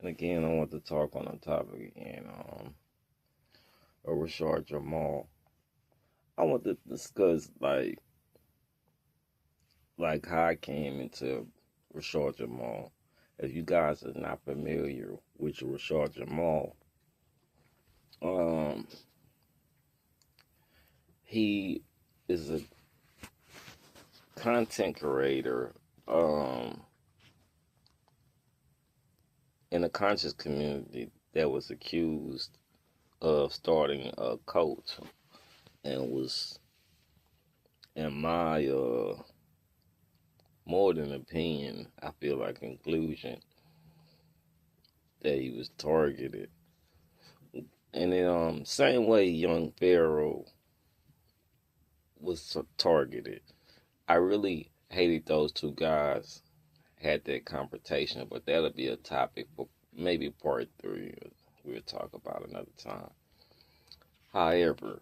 Again, I want to talk on the topic again, of Rashad Jamal. I want to discuss like how I came into Rashad Jamal. If you guys are not familiar with Rashad Jamal, um, he is a content creator in a conscious community that was accused of starting a cult and was, in my more than opinion, I feel like conclusion that he was targeted. And in same way young Pharaoh was targeted. I really hated those two guys had that confrontation, but that'll be a topic for maybe part 3. We'll talk about another time. However,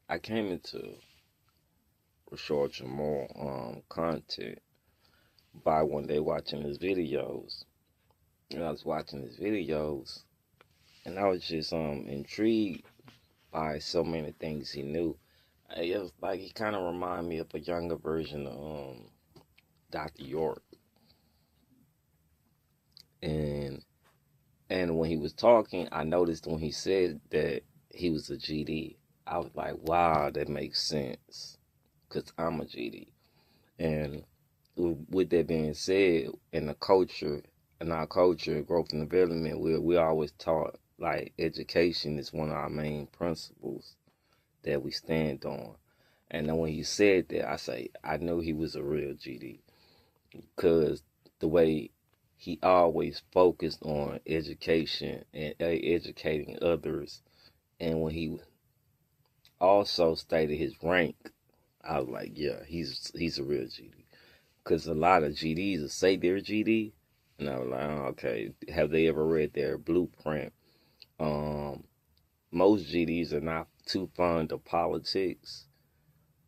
I came into Rashad Jamal content by one day watching his videos. And I was watching his videos and I was just intrigued by so many things he knew. It was like he kind of reminded me of a younger version of Dr. York. And when he was talking, I noticed when he said that he was a GD, I was like, wow, that makes sense, because I'm a GD. And with that being said, in our culture, growth and development, we always taught like education is one of our main principles that we stand on. And then when he said that, I knew he was a real GD, because the way he always focused on education and educating others. And when he also stated his rank, I was like, yeah, he's a real GD. Because a lot of GDs will say they're GD, and I was like, oh, okay, have they ever read their blueprint? Most GDs are not too fond of politics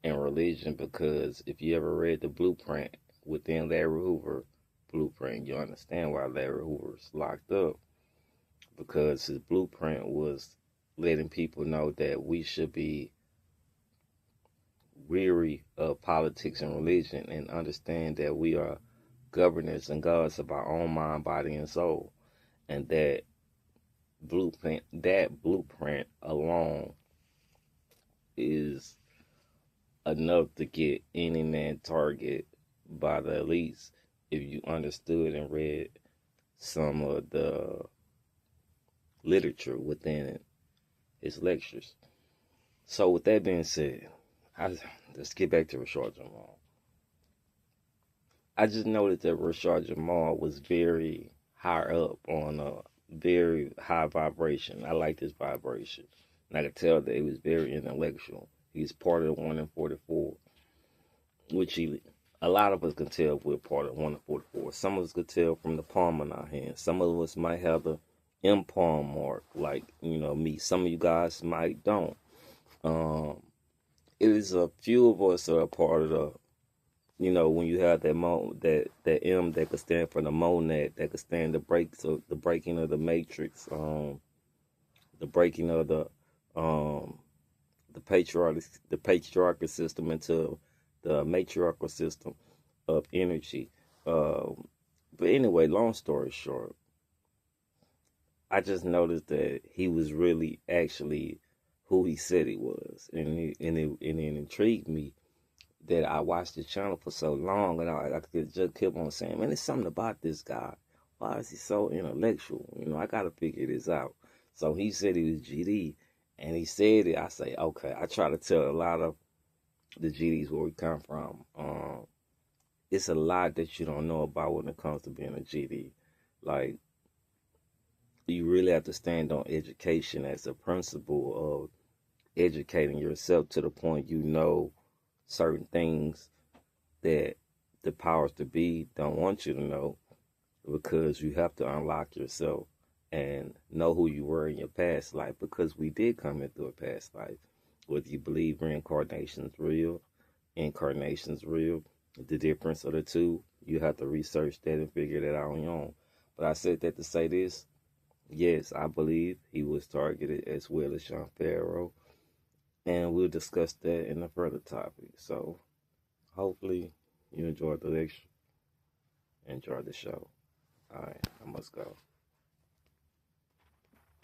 and religion, because if you ever read the blueprint within Larry Hoover blueprint, you understand why Larry Hoover's locked up, because his blueprint was letting people know that we should be weary of politics and religion and understand that we are governors and gods of our own mind, body, and soul. And that blueprint alone is enough to get any man target by the elites if you understood and read some of the literature within his lectures. So with that being said, let's get back to Rashad Jamal. I just noticed that Rashad Jamal was very high up on a very high vibration. I liked his vibration. And I could tell that he was very intellectual. He's part of the 1 in 44, which a lot of us can tell we're part of 1 in 44. Some of us could tell from the palm in our hand. Some of us might have the M palm mark, like, me. Some of you guys might don't. It is a few of us that are part of the, when you have that M that could stand for the monad, that could stand the breaking of the matrix, the breaking of the patriarchal system into the matriarchal system of energy. But anyway, long story short, I just noticed that he was really actually who he said he was, and it intrigued me that I watched the channel for so long, and I just kept on saying, man, there's something about this guy. Why is he so intellectual? I got to figure this out. So he said he was GD, and he said it. I say, okay. I try to tell a lot of the GDs where we come from. It's a lot that you don't know about when it comes to being a GD. Like, you really have to stand on education as a principle of educating yourself to the point you know certain things that the powers to be don't want you to know, because you have to unlock yourself and know who you were in your past life, because we did come into a past life. Whether you believe reincarnation is real, incarnation is real, the difference of the two, you have to research that and figure that out on your own. But I said that to say this. Yes, I believe he was targeted as well as Sean Farrow. And we'll discuss that in a further topic. So hopefully you enjoyed the lecture. Enjoy the show. All right, I must go.